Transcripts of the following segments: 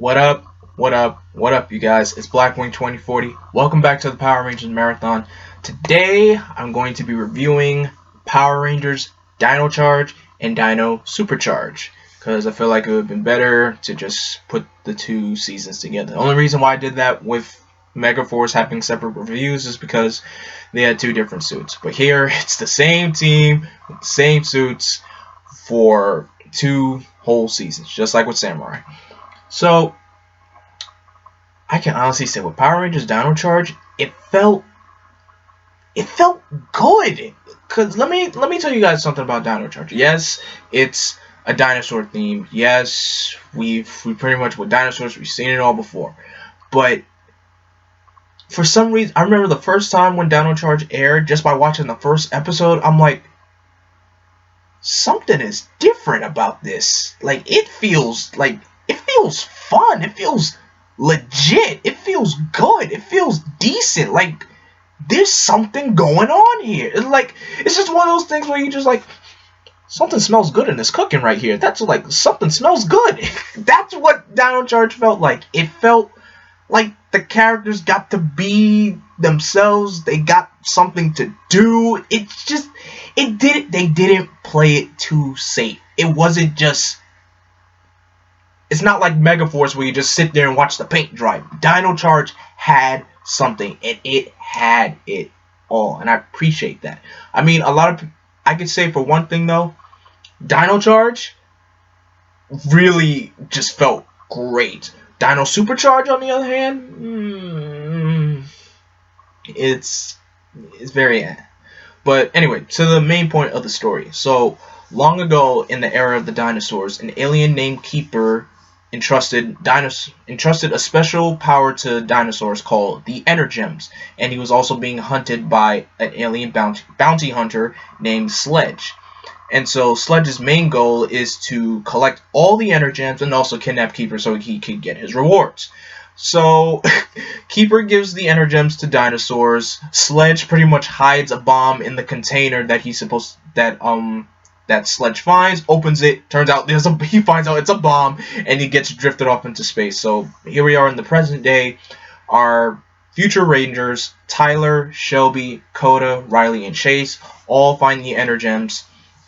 What up? What up? What up, you guys? It's Blackwing2040. Welcome back to the Power Rangers Marathon. Today, I'm going to be reviewing Power Rangers Dino Charge and Dino Supercharge, because I feel like it would have been better to just put the two seasons together. The only reason why I did that with Megaforce having separate reviews is because they had two different suits. But here, it's the same team with the same suits for two whole seasons, just like with Samurai. So, I can honestly say with Power Rangers Dino Charge, it felt good. Cause let me tell you guys something about Dino Charge. Yes, it's a dinosaur theme. Yes, we pretty much with dinosaurs we've seen it all before. But for some reason, I remember the first time when Dino Charge aired, just by watching the first episode, I'm like, something is different about this. Like it feels fun. It feels legit. It feels good. It feels decent. Like there's something going on here. It's just one of those things where you just like, something smells good in this cooking right here. That's like, something smells good. That's what Dino Charge felt like. It felt like the characters got to be themselves. They got something to do. They didn't play it too safe. It wasn't just, it's not like Megaforce where you just sit there and watch the paint dry. Dino Charge had something, and it had it all, and I appreciate that. I mean, I could say for one thing though, Dino Charge really just felt great. Dino Supercharge, on the other hand, it's very But anyway, to the main point of the story. So, long ago in the era of the dinosaurs, an alien named Keeper entrusted a special power to dinosaurs called the energems, and he was also being hunted by an alien bounty hunter named Sledge. And so Sledge's main goal is to collect all the energems and also kidnap Keeper so he could get his rewards. So Keeper gives the energems to dinosaurs. Sledge pretty much hides a bomb in the container that that Sledge finds, opens it, turns out he finds out it's a bomb, and he gets drifted off into space. So here we are in the present day. Our future Rangers, Tyler, Shelby, Koda, Riley, and Chase, all find the energems,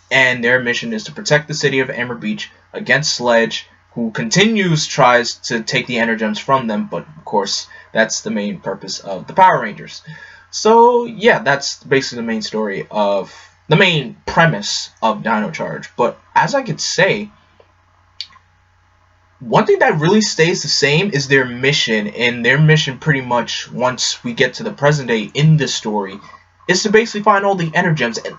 and their mission is to protect the city of Amber Beach against Sledge, who tries to take the energems from them, but of course that's the main purpose of the Power Rangers. So yeah, that's basically the main premise of Dino Charge. But as I could say, one thing that really stays the same is their mission, and their mission pretty much, once we get to the present day in this story, is to basically find all the energems. And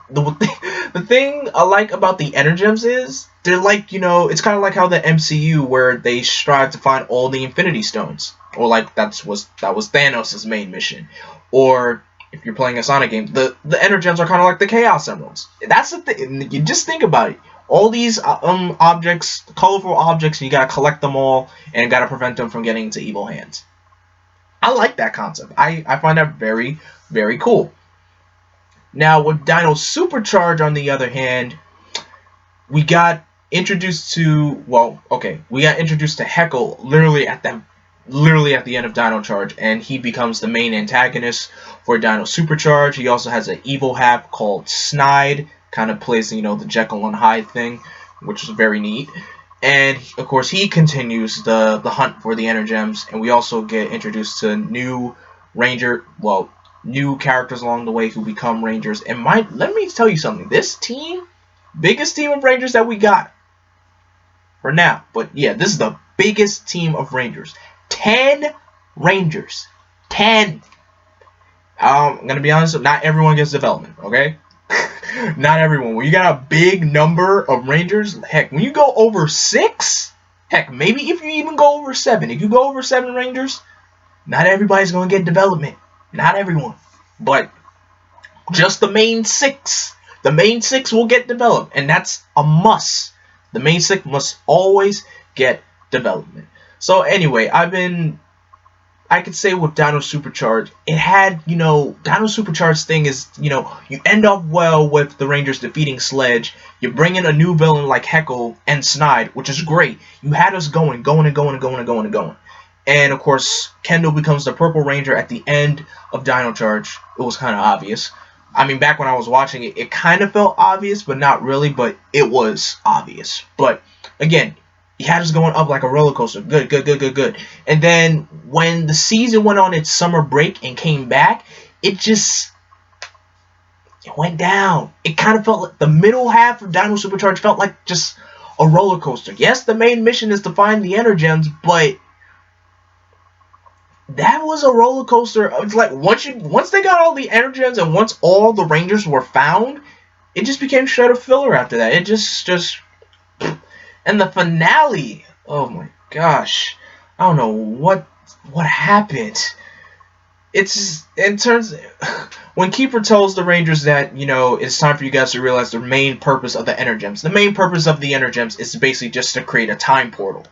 the thing I like about the energems is, they're like, it's kind of like how the MCU, where they strive to find all the Infinity Stones. Or like, that was Thanos' main mission. Or if you're playing a Sonic game, the energems are kind of like the Chaos Emeralds. That's the thing. You just think about it. All these objects, colorful objects, you gotta collect them all, and gotta prevent them from getting into evil hands. I like that concept. I find that very, very cool. Now, with Dino Supercharge, on the other hand, we got introduced to, Heckle literally at the end of Dino Charge, and he becomes the main antagonist for Dino Supercharge. He also has an evil half called Snide, kind of plays, the Jekyll and Hyde thing, which is very neat. And of course, he continues the hunt for the energems, and we also get introduced to new characters along the way who become Rangers. And let me tell you something. This team, biggest team of Rangers that we got for now. But yeah, this is the biggest team of Rangers. 10 Rangers. 10. I'm gonna be honest, not everyone gets development, okay? Not everyone. When you got a big number of Rangers, heck, when you go over 6, heck, maybe if you even go over 7, if you go over 7 Rangers, not everybody's gonna get development. Not everyone. But just the main 6. The main 6 will get developed, and that's a must. The main 6 must always get development. So anyway, I've been I could say with Dino Supercharge, it had, Dino Supercharge thing is, you end up well with the Rangers defeating Sledge. You bring in a new villain like Heckle and Snide, which is great. You had us going and going and going and going and going. And of course, Kandill becomes the Purple Ranger at the end of Dino Charge. It was kind of obvious. I mean, back when I was watching it, it kind of felt obvious, but not really, but it was obvious. But again, he had us going up like a roller coaster. Good, good, good, good, good. And then when the season went on its summer break and came back, it went down. It kind of felt like the middle half of Dino Supercharge felt like just a roller coaster. Yes, the main mission is to find the energems, but that was a roller coaster. It's like once they got all the energems and once all the Rangers were found, it just became straight up filler after that. It just and the finale. Oh my gosh, I don't know what happened. It turns when Keeper tells the Rangers that it's time for you guys to realize the main purpose of the energems. The main purpose of the energems is basically just to create a time portal.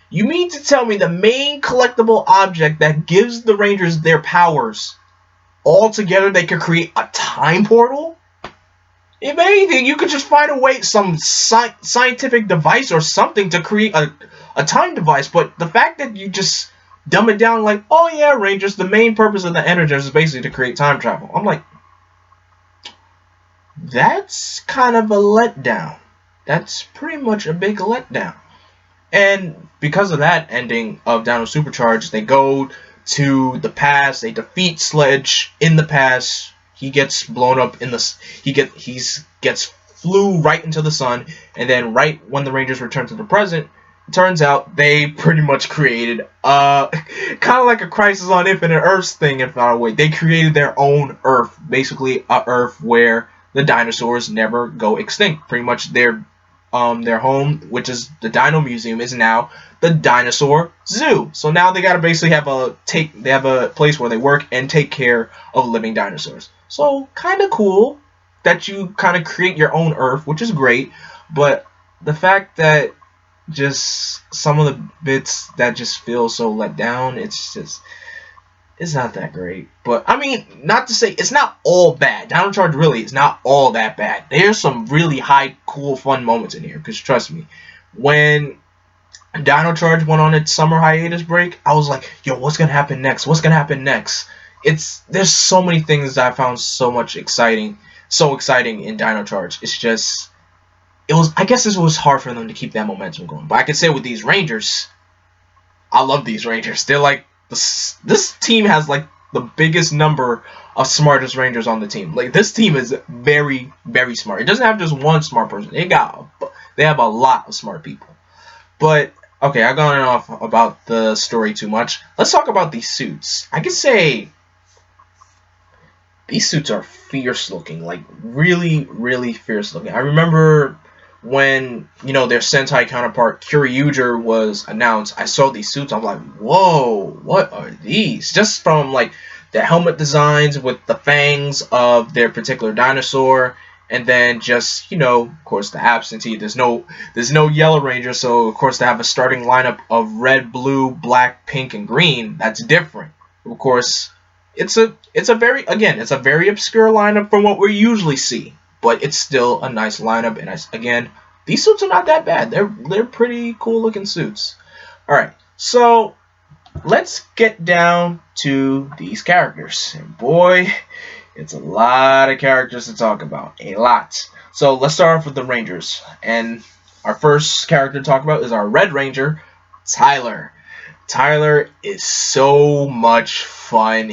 You mean to tell me the main collectible object that gives the Rangers their powers, all together they could create a time portal? If anything, you could just find a way, some scientific device or something to create a time device. But the fact that you just dumb it down like, oh yeah, Rangers, the main purpose of the energems is basically to create time travel. I'm like, that's kind of a letdown. That's pretty much a big letdown. And because of that ending of Dino Supercharge, they go to the past. They defeat Sledge in the past. He gets blown up in the. He gets flew right into the sun. And then right when the Rangers return to the present, it turns out they pretty much created kind of like a Crisis on Infinite Earths thing in a way. They created their own Earth, basically a Earth where the dinosaurs never go extinct. Pretty much their home, which is the Dino Museum, is now the Dinosaur Zoo. So now they gotta basically have a place where they work and take care of living dinosaurs. So kind of cool that you kind of create your own Earth, which is great. But the fact that just some of the bits that just feel so let down, it's not that great. But I mean, not to say it's not all bad. Dino Charge really is not all that bad. There's some really high, cool, fun moments in here. Because trust me, when Dino Charge went on its summer hiatus break, I was like, yo, what's gonna happen next? What's gonna happen next? There's so many things that I found so exciting in Dino Charge. I guess it was hard for them to keep that momentum going. But I can say with these Rangers, I love these Rangers. They're like, this team has like the biggest number of smartest Rangers on the team. Like, this team is very, very smart. It doesn't have just one smart person. They have a lot of smart people. But okay, I've gone off about the story too much. Let's talk about these suits. I could say these suits are fierce looking, like really, really fierce looking. I remember when, their Sentai counterpart Kyryuger was announced, I saw these suits. I'm like, whoa, what are these? Just from like the helmet designs with the fangs of their particular dinosaur, and then just, of course, the absentee. There's no Yellow Ranger, so of course they have a starting lineup of red, blue, black, pink, and green. That's different. Of course, it's a very obscure lineup from what we usually see. But it's still a nice lineup, and again, these suits are not that bad. They're pretty cool looking suits. All right, so let's get down to these characters. And boy, it's a lot of characters to talk about. A lot. So let's start off with the Rangers, and our first character to talk about is our Red Ranger, Tyler. Tyler is so much fun.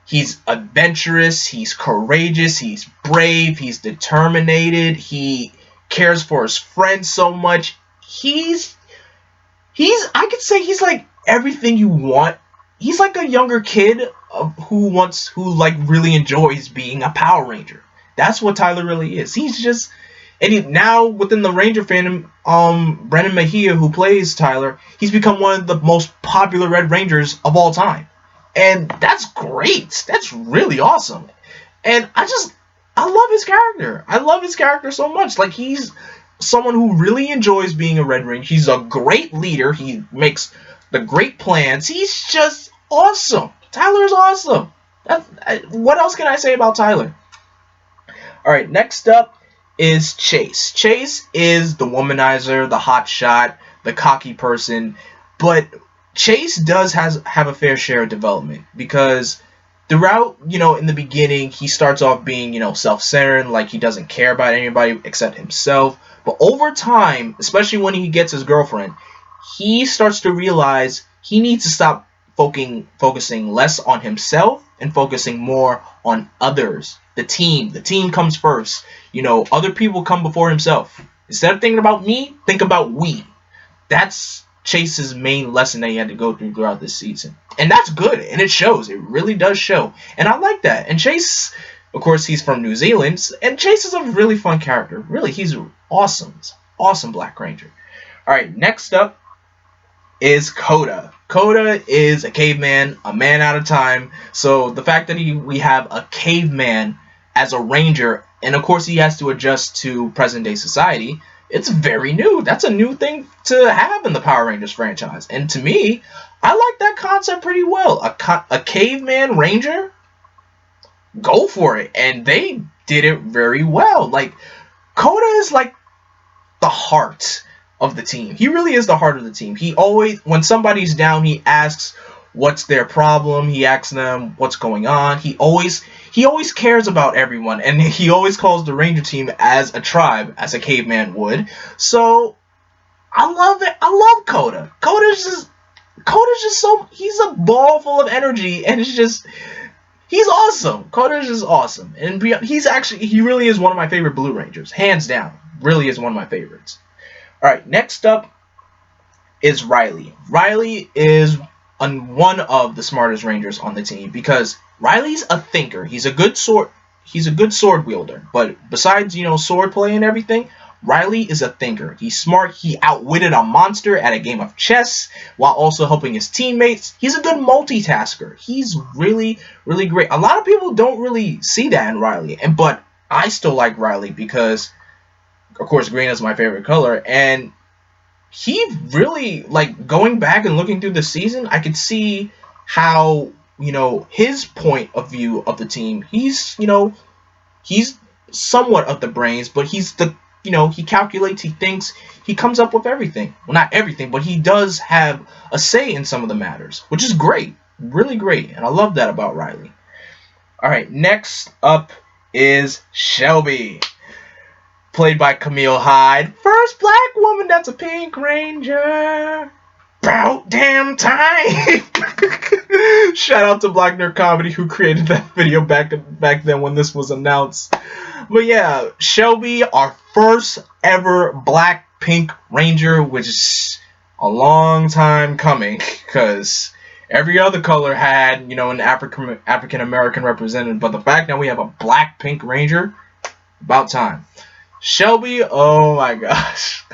He's adventurous, he's courageous, he's brave, he's determined, he cares for his friends so much. I could say he's like everything you want. He's like a younger kid who really enjoys being a Power Ranger. That's what Tyler really is. Now within the Ranger fandom, Brennan Mejia, who plays Tyler, he's become one of the most popular Red Rangers of all time. And that's great. That's really awesome. And I love his character. I love his character so much. Like, he's someone who really enjoys being a Red Ranger. He's a great leader. He makes the great plans. He's just awesome. Tyler's awesome. What else can I say about Tyler? All right, next up is Chase. Chase is the womanizer, the hotshot, the cocky person, but Chase does have a fair share of development because throughout, in the beginning, he starts off being, self-centered, like he doesn't care about anybody except himself. But over time, especially when he gets his girlfriend, he starts to realize he needs to stop focusing less on himself and focusing more on others. The team. The team comes first. Other people come before himself. Instead of thinking about me, think about we. That's Chase's main lesson that he had to go through throughout this season. And that's good, and it shows. It really does show. And I like that. And Chase, of course, he's from New Zealand, and Chase is a really fun character. Really, he's awesome. He's an awesome Black Ranger. Alright, next up is Koda. Koda is a caveman, a man out of time. So the fact that we have a caveman as a ranger, and of course he has to adjust to present day society, it's very new. That's a new thing to have in the Power Rangers franchise. And to me, I like that concept pretty well. A caveman ranger? Go for it. And they did it very well. Like, Koda is like the heart of the team. He really is the heart of the team. He always, when somebody's down, he asks what's their problem. He asks them what's going on. He always cares about everyone, and he always calls the Ranger team as a tribe, as a caveman would. So I love it. I love Koda. Koda's just so, he's a ball full of energy, and he's awesome. Koda's just awesome, and he really is one of my favorite Blue Rangers, hands down. Really is one of my favorites. All right, next up is Riley. Riley is one of the smartest Rangers on the team because Riley's a thinker. He's a good sword wielder. But besides, sword play and everything, Riley is a thinker. He's smart. He outwitted a monster at a game of chess while also helping his teammates. He's a good multitasker. He's really, really great. A lot of people don't really see that in Riley, but I still like Riley because, of course, green is my favorite color, and he really, like, going back and looking through the season, I could see how, his point of view of the team, he's somewhat of the brains, but he's he calculates, he thinks, he comes up with everything. Well, not everything, but he does have a say in some of the matters, which is great, really great, and I love that about Riley. All right, next up is Shelby, played by Camille Hyde. First black woman that's a Pink Ranger. About damn time. Shout out to Black Nerd Comedy who created that video back then when this was announced. But yeah, Shelby, our first ever Black Pink Ranger, which is a long time coming because every other color had, an African American represented, but the fact that we have a Black Pink Ranger, about time. Shelby, oh my gosh,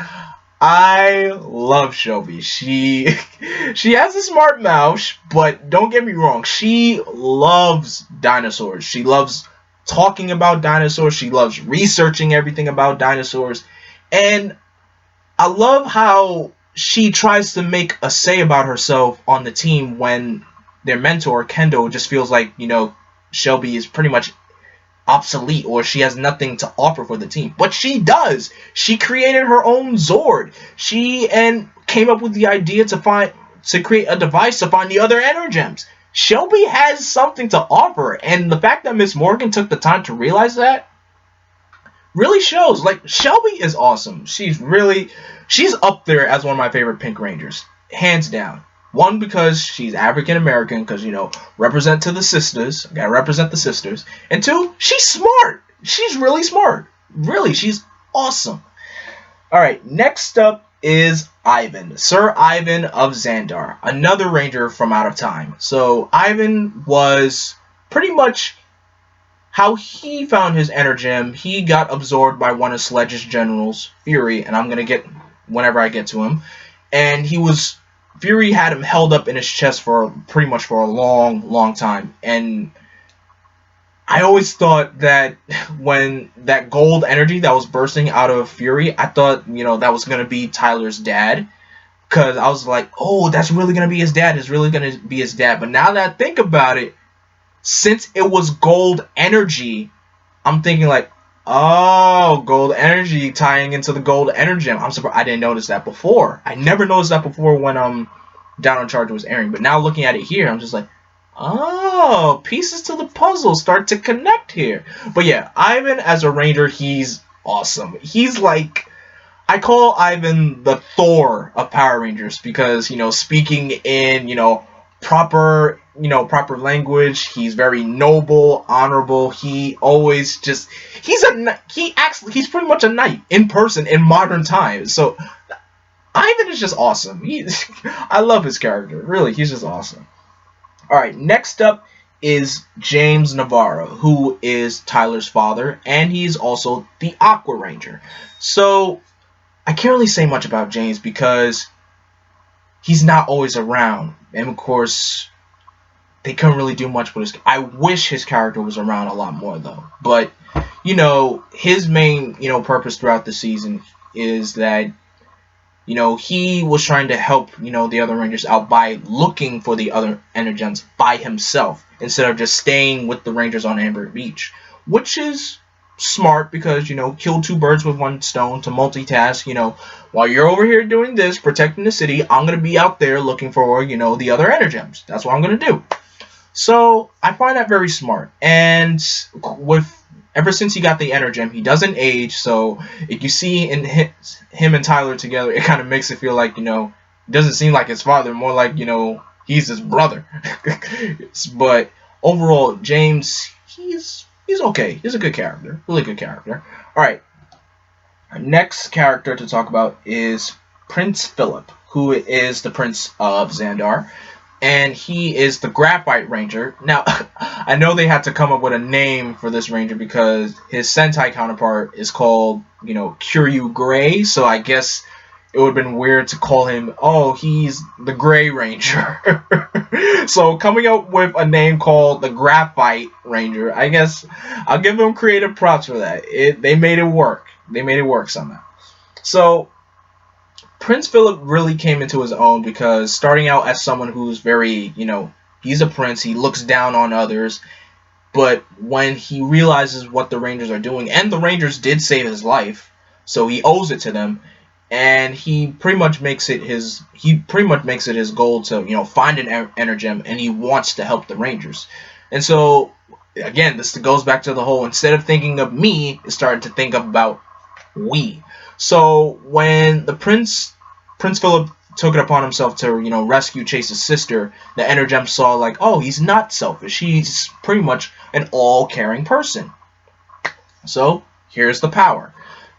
I love Shelby. She has a smart mouth, but don't get me wrong, she loves dinosaurs. She loves talking about dinosaurs. She loves researching everything about dinosaurs, and I love how she tries to make a say about herself on the team when their mentor Kandill just feels like Shelby is pretty much obsolete or she has nothing to offer for the team. But she does. She created her own Zord. She came up with the idea to create a device to find the other energems. Shelby has something to offer, and the fact that Miss Morgan took the time to realize that really shows. Like, Shelby is awesome. She's up there as one of my favorite Pink Rangers, hands down. One, because she's African American, because, represent to the sisters. Gotta represent the sisters. And two, she's smart. She's really smart. Really, she's awesome. Alright, next up is Ivan. Sir Ivan of Xandar. Another Ranger from out of time. So, Ivan was pretty much how he found his energem. He got absorbed by one of Sledge's generals, Fury, and I'm gonna get whenever I get to him. And Fury had him held up in his chest for pretty much for a long, long time. And I always thought that when that gold energy that was bursting out of Fury, I thought, that was going to be Tyler's dad. Because I was like, oh, that's really going to be his dad. It's really going to be his dad. But now that I think about it, since it was gold energy, I'm thinking like, oh, gold energy tying into the gold energem. I'm surprised I didn't notice that before. I never noticed that before when Dino Charge was airing. But now looking at it here, I'm just like, oh, pieces to the puzzle start to connect here. But yeah, Ivan as a ranger, he's awesome. He's like, I call Ivan the Thor of Power Rangers because, you know, speaking in, you know, proper language, he's very noble, honorable. He always just, he's pretty much a knight in person in modern times. So Ivan is just awesome. I love his character. Really, he's just awesome. All right, next up is James Navarro, who is Tyler's father, and he's also the Aqua Ranger. So I can't really say much about James because he's not always around. And of course, they couldn't really do much with his... I wish his character was around a lot more, though. But, you know, his main, you know, purpose throughout the season is that, you know, he was trying to help, you know, the other Rangers out by looking for the other energems by himself, instead of just staying with the Rangers on Amber Beach. Which is smart because, you know, kill two birds with one stone, to multitask. You know, while you're over here doing this, protecting the city, I'm going to be out there looking for, you know, the other energems. That's what I'm going to do. So I find that very smart. And ever since he got the energem, he doesn't age. So if you see in him and Tyler together, it kind of makes it feel like, you know, it doesn't seem like his father, more like, you know, he's his brother. But overall, James, he's okay. He's a good character. Really good character. Alright. Our next character to talk about is Prince Philip, who is the Prince of Xandar. And he is the Graphite Ranger. Now, I know they had to come up with a name for this Ranger because his Sentai counterpart is called, you know, Kiryu Gray. So I guess it would have been weird to call him, oh, he's the Gray Ranger. So coming up with a name called the Graphite Ranger, I guess I'll give them creative props for that. They made it work. They made it work somehow. So Prince Philip really came into his own because starting out as someone who's very, you know, he's a prince, he looks down on others, but when he realizes what the Rangers are doing, and the Rangers did save his life, so he owes it to them, and he pretty much makes it his goal to, you know, find an energem, and he wants to help the Rangers. And so again, this goes back to the whole, instead of thinking of me, it started to think about we. So when the Prince Philip took it upon himself to, you know, rescue Chase's sister, the energem saw like, oh, he's not selfish. He's pretty much an all-caring person. So here's the power.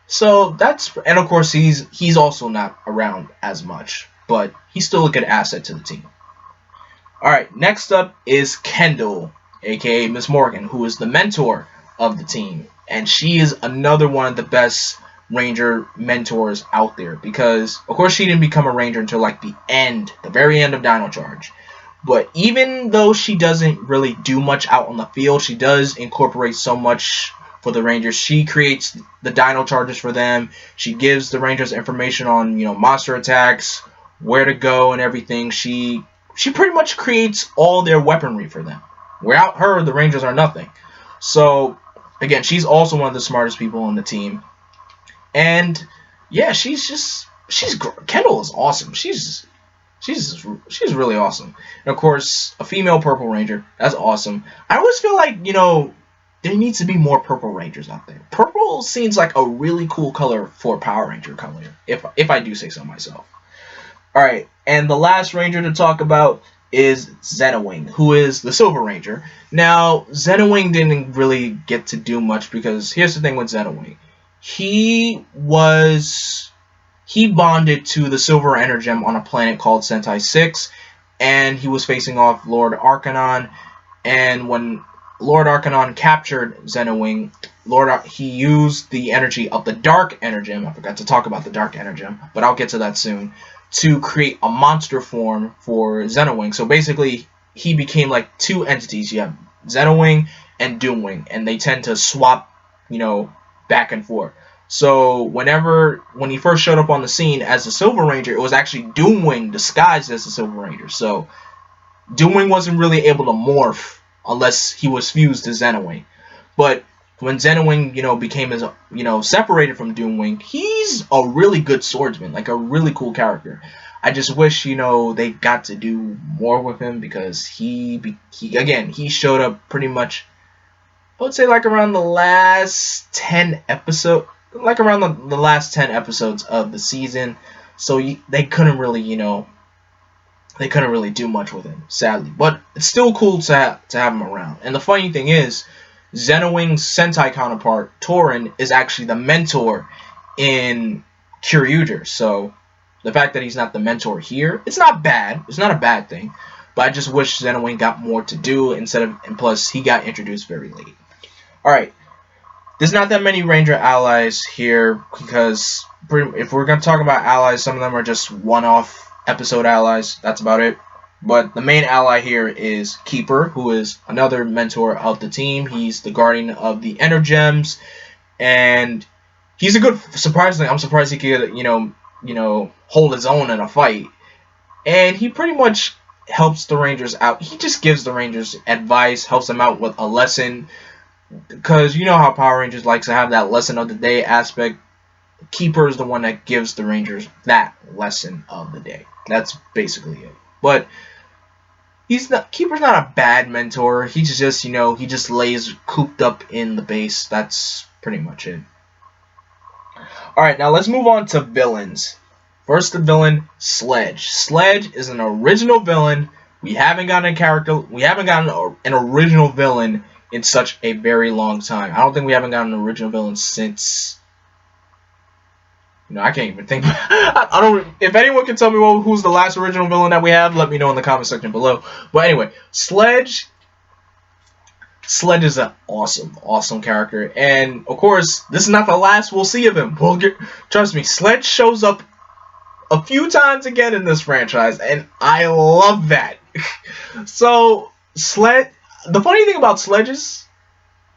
So that's, and of course he's also not around as much, but he's still a good asset to the team. All right, next up is Kandill, aka Miss Morgan, who is the mentor of the team, and she is another one of the best Ranger mentors out there because, of course, she didn't become a Ranger until like the very end of Dino Charge. But even though she doesn't really do much out on the field, she does incorporate so much for the Rangers. She creates the Dino Charges for them. She gives the Rangers information on, you know, monster attacks, where to go, and everything. She pretty much creates all their weaponry for them. Without her, the Rangers are nothing. So again, she's also one of the smartest people on the team. And yeah, Kandill is awesome. She's really awesome. And of course, a female Purple Ranger. That's awesome. I always feel like, you know, there needs to be more Purple Rangers out there. Purple seems like a really cool color for Power Ranger color, if I do say so myself. All right, and the last Ranger to talk about is Xenowing, who is the Silver Ranger. Now, Xenowing didn't really get to do much because here's the thing with Xenowing. He bonded to the Silver Energem on a planet called Sentai 6, and he was facing off Lord Arkanon, and when Lord Arkanon captured Xenowing, he used the energy of the Dark Energem, I forgot to talk about the Dark Energem, but I'll get to that soon, to create a monster form for Xenowing. So basically, he became like two entities. You have Xenowing and Doomwing, and they tend to swap, you know, back and forth. So when he first showed up on the scene as the Silver Ranger, it was actually Doomwing disguised as the Silver Ranger. So Doomwing wasn't really able to morph unless he was fused to Xenowing. But when Xenowing, became his, separated from Doomwing, he's a really good swordsman, like a really cool character. I just wish, they got to do more with him because he showed up pretty much, I would say, like around the last 10 episodes, like around the last 10 episodes of the season. So they couldn't really, do much with him, sadly. But it's still cool to have him around. And the funny thing is, Xenowing's Sentai counterpart, Torin, is actually the mentor in Kyryuger. So the fact that he's not the mentor here, it's not bad. It's not a bad thing. But I just wish Xenowing got more to do and plus he got introduced very late. Alright. There's not that many Ranger allies here because if we're going to talk about allies, some of them are just one-off episode allies. That's about it. But the main ally here is Keeper, who is another mentor of the team. He's the guardian of the energems, and he's a good. Surprisingly, I'm surprised he could, hold his own in a fight. And he pretty much helps the Rangers out. He just gives the Rangers advice, helps them out with a lesson. Because you know how Power Rangers likes to have that lesson of the day aspect. Keeper is the one that gives the Rangers that lesson of the day. That's basically it. But Keeper's not a bad mentor. He's just, he just lays cooped up in the base. That's pretty much it. Alright, now let's move on to villains. First, the villain, Sledge. Sledge is an original villain. We haven't gotten an original villain in such a very long time. I don't think we haven't gotten an original villain since... I can't even think. I don't. If anyone can tell me who's the last original villain that we have, let me know in the comment section below. But anyway, Sledge is an awesome character, and of course, this is not the last we'll see of him. Trust me, Sledge shows up a few times again in this franchise, and I love that. So Sledge. The funny thing about Sledge is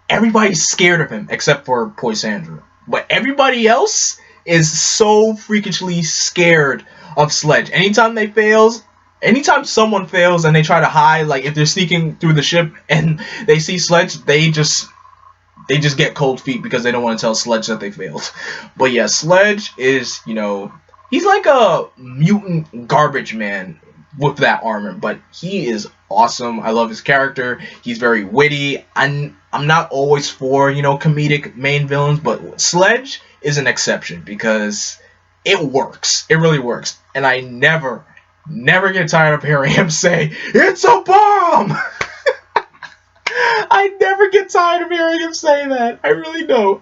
everybody's scared of him except for Polissandra, but everybody else is so freakishly scared of Sledge. Anytime someone fails and they try to hide, like if they're sneaking through the ship and they see Sledge, they just get cold feet because they don't want to tell Sledge that they failed. But yeah, Sledge is, he's like a mutant garbage man with that armor, but he is awesome. I love his character. He's very witty. I'm not always for, comedic main villains, but Sledge is an exception because it works. It really works. And I never get tired of hearing him say, "It's a bomb!" I never get tired of hearing him say that. I really don't.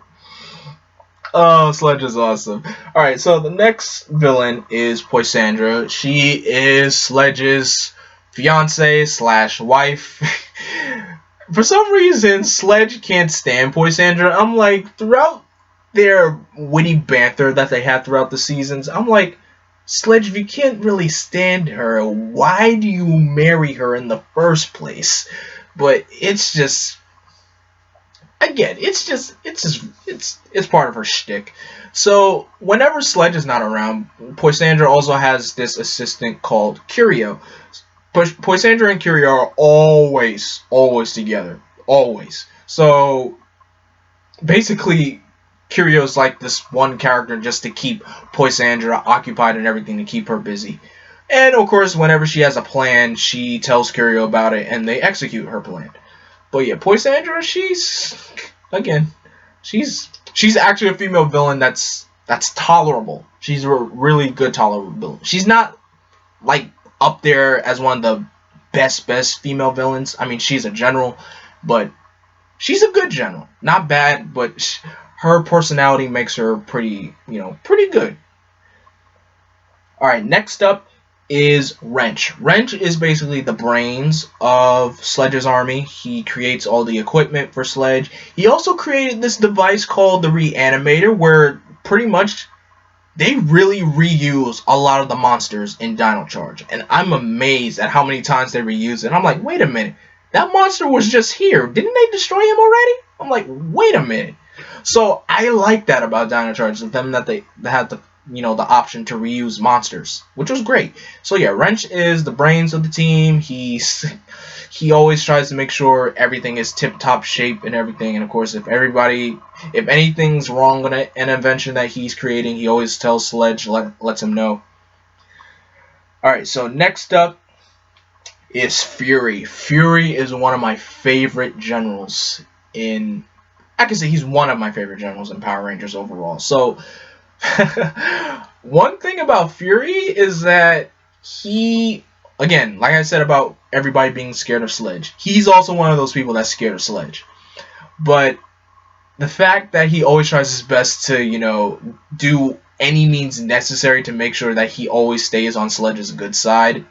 Oh, Sledge is awesome. Alright, so the next villain is Polissandra. She is Sledge's fiance/wife. For some reason, Sledge can't stand Polissandra. I'm like, throughout their witty banter that they had throughout the seasons, I'm like, Sledge, if you can't really stand her, why do you marry her in the first place? But it's just, again, it's part of her shtick. So whenever Sledge is not around, Polissandra also has this assistant called Curio. Polissandra and Curio are always together, always. So basically, Curio's like this one character just to keep Polissandra occupied and everything, to keep her busy. And of course, whenever she has a plan, she tells Curio about it and they execute her plan. But yeah, Polissandra, she's actually a female villain that's tolerable. She's a really good tolerable villain. She's not like up there as one of the best female villains. I mean, she's a general, but she's a good general. Not bad, but her personality makes her pretty good. Alright, next up is Wrench. Wrench is basically the brains of Sledge's army. He creates all the equipment for Sledge. He also created this device called the Reanimator, where pretty much they really reuse a lot of the monsters in Dino Charge. And I'm amazed at how many times they reuse it. I'm like, wait a minute. That monster was just here. Didn't they destroy him already? I'm like, wait a minute. So I like that about Dino Charge, them that they had the the option to reuse monsters, which was great. So yeah, Wrench is the brains of the team. He always tries to make sure everything is tip-top shape and everything. And of course, if anything's wrong with an invention that he's creating, he always tells Sledge, lets him know. All right, so next up is Fury. Fury is one of my favorite generals in. I can say he's one of my favorite generals in Power Rangers overall. So, one thing about Fury is that he, again, like I said about everybody being scared of Sledge, he's also one of those people that's scared of Sledge. But the fact that he always tries his best to, do any means necessary to make sure that he always stays on Sledge's good side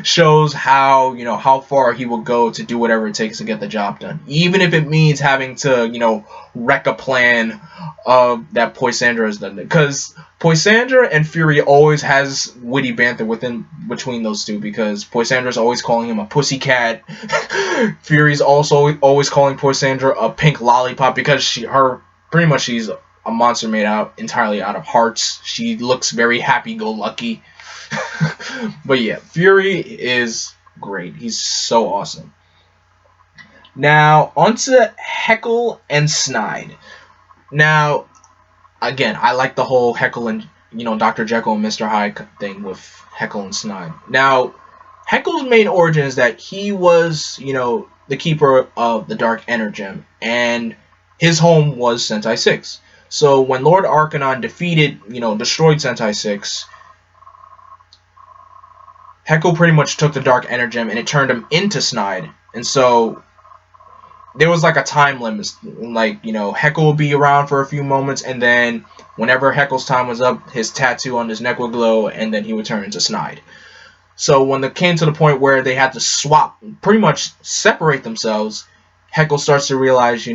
shows how, how far he will go to do whatever it takes to get the job done. Even if it means having to, wreck a plan that Polissandra has done. Because Polissandra and Fury always has witty banter between those two, because Polissandra's always calling him a pussycat. Fury's also always calling Polissandra a pink lollipop because she's a monster made entirely out of hearts. She looks very happy-go-lucky. But yeah, Fury is great. He's so awesome. Now, onto Heckle and Snide. Now, again, I like the whole Heckle and, Dr. Jekyll and Mr. Hyde thing with Heckle and Snide. Now, Heckle's main origin is that he was, the keeper of the Dark Energem, and his home was Sentai 6. So when Lord Arkanon destroyed Sentai 6, Heckle pretty much took the Dark Energem and it turned him into Snide. And so there was like a time limit. Like, Heckle would be around for a few moments, and then whenever Heckle's time was up, his tattoo on his neck would glow, and then he would turn into Snide. So when it came to the point where they had to swap, pretty much separate themselves, Heckle starts to realize,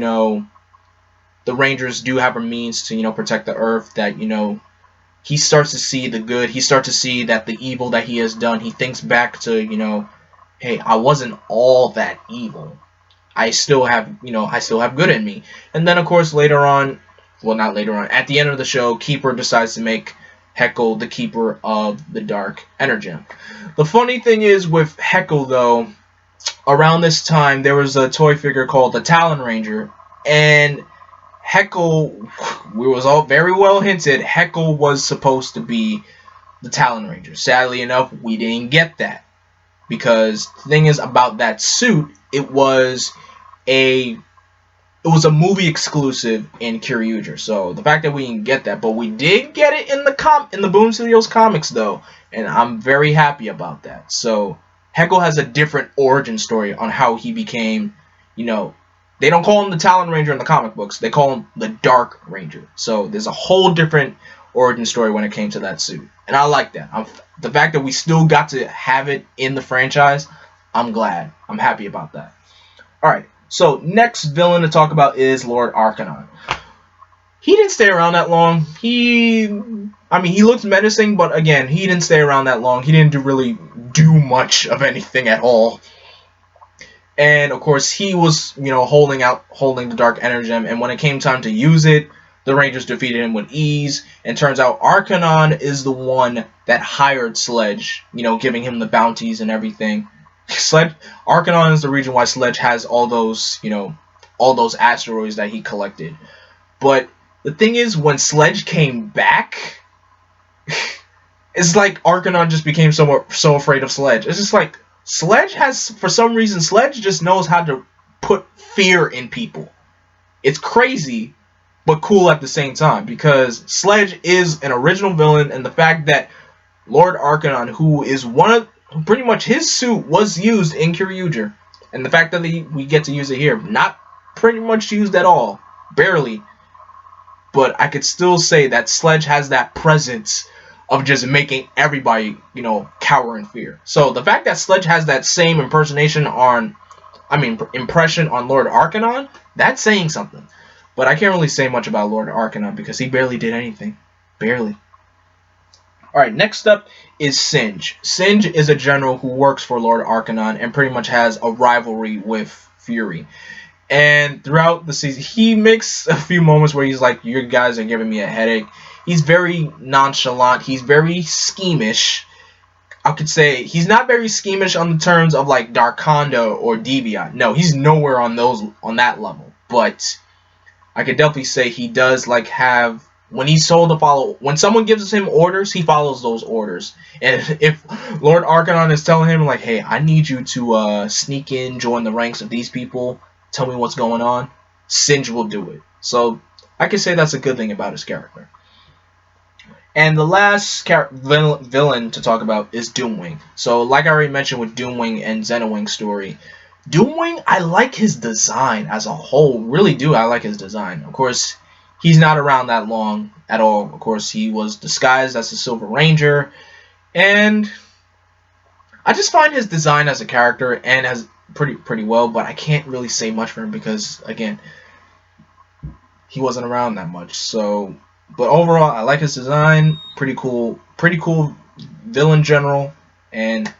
the Rangers do have a means to, protect the Earth, that, he starts to see the good. He starts to see that the evil that he has done, he thinks back to, hey, I wasn't all that evil. I still have good in me. And then, of course, at the end of the show, Keeper decides to make Heckle the keeper of the Dark Energem. The funny thing is with Heckle, though, around this time, there was a toy figure called the Talon Ranger, and Heckle, it was all very well hinted, Heckle was supposed to be the Talon Ranger. Sadly enough, we didn't get that, because the thing is about that suit, it was a movie exclusive in Kyryuger. So the fact that we didn't get that, but we did get it in the Boom Studios comics though, and I'm very happy about that. So Heckle has a different origin story on how he became, they don't call him the Talon Ranger in the comic books. They call him the Dark Ranger. So there's a whole different origin story when it came to that suit. And I like that. The fact that we still got to have it in the franchise, I'm glad. I'm happy about that. Alright, so next villain to talk about is Lord Arkanon. He didn't stay around that long. He looked menacing, but again, he didn't stay around that long. He didn't really do much of anything at all. And of course, he was, holding the Dark Energem, and when it came time to use it, the Rangers defeated him with ease. And turns out Arkanon is the one that hired Sledge, giving him the bounties and everything. Arkanon is the reason why Sledge has all those asteroids that he collected. But the thing is, when Sledge came back, it's like Arkanon just became so afraid of Sledge. It's just like, for some reason, Sledge just knows how to put fear in people. It's crazy, but cool at the same time, because Sledge is an original villain, and the fact that Lord Arkanon, who is pretty much his suit was used in Kyryuger, and the fact that we get to use it here, not pretty much used at all, barely, but I could still say that Sledge has that presence of just making everybody, cower in fear. So the fact that Sledge has that same impression on Lord Arkanon, that's saying something. But I can't really say much about Lord Arkanon because he barely did anything. Barely. Alright, next up is Singh. Singh is a general who works for Lord Arkanon and pretty much has a rivalry with Fury. And throughout the season, he makes a few moments where he's like, "You guys are giving me a headache." He's very nonchalant. He's very schemish. I could say he's not very schemish on the terms of like Darkondo or Deviant. No, he's nowhere on that level. But I could definitely say he does like have, when he's told to follow, when someone gives him orders, he follows those orders. And if Lord Arkanon is telling him like, "Hey, I need you to sneak in, join the ranks of these people, tell me what's going on," Singe will do it. So I could say that's a good thing about his character. And the last villain to talk about is Doomwing. So like I already mentioned with Doomwing and Xenowing story, Doomwing, I like his design as a whole. Really do. I like his design. Of course, he's not around that long at all. Of course, he was disguised as the Silver Ranger. And I just find his design as a character and as pretty well, but I can't really say much for him because, again, he wasn't around that much. So, but overall, I like his design. Pretty cool villain general, and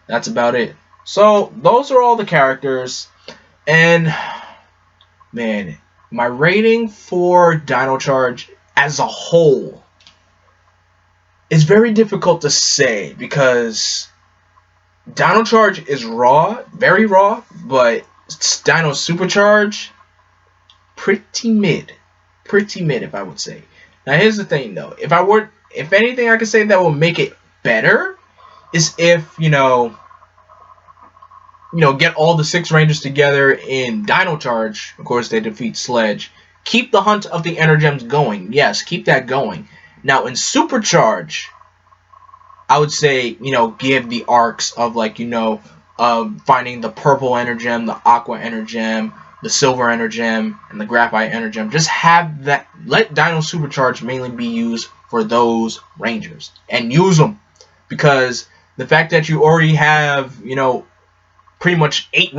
that's about it. So those are all the characters, and man, my rating for Dino Charge as a whole is very difficult to say because Dino Charge is raw, very raw, but Dino Supercharge, pretty mid if I would say. Now here's the thing though, if anything I could say that will make it better is if, get all the 6 Rangers together in Dino Charge. Of course, they defeat Sledge. Keep the hunt of the energems going. Yes, keep that going. Now, in Supercharge, I would say, give the arcs of, finding the purple energem, the aqua energem, the silver energem, and the graphite energem. Just have that. Let Dino Supercharge mainly be used for those Rangers. And use them. Because the fact that you already have, pretty much 8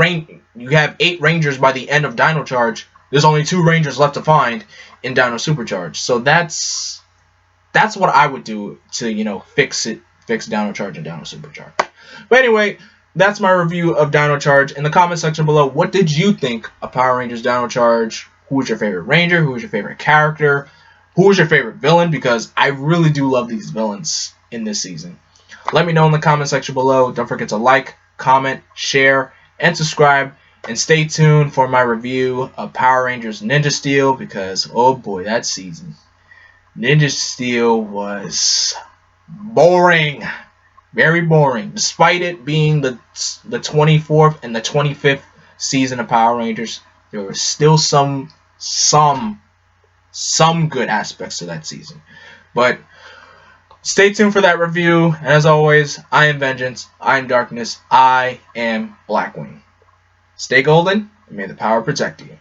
Rangers by the end of Dino Charge. There's only 2 Rangers left to find in Dino Supercharge. So that's what I would do to, fix Dino Charge and Dino Supercharge. But anyway, that's my review of Dino Charge. In the comment section below, what did you think of Power Rangers Dino Charge? Who was your favorite Ranger? Who was your favorite character? Who was your favorite villain? Because I really do love these villains in this season. Let me know in the comment section below. Don't forget to like, comment, share, and subscribe. And stay tuned for my review of Power Rangers Ninja Steel because, oh boy, that season, Ninja Steel was boring. Very boring. Despite it being the 24th and the 25th season of Power Rangers, there were still some good aspects to that season. But stay tuned for that review. And as always, I am Vengeance. I am Darkness. I am Blackwing. Stay golden, and may the power protect you.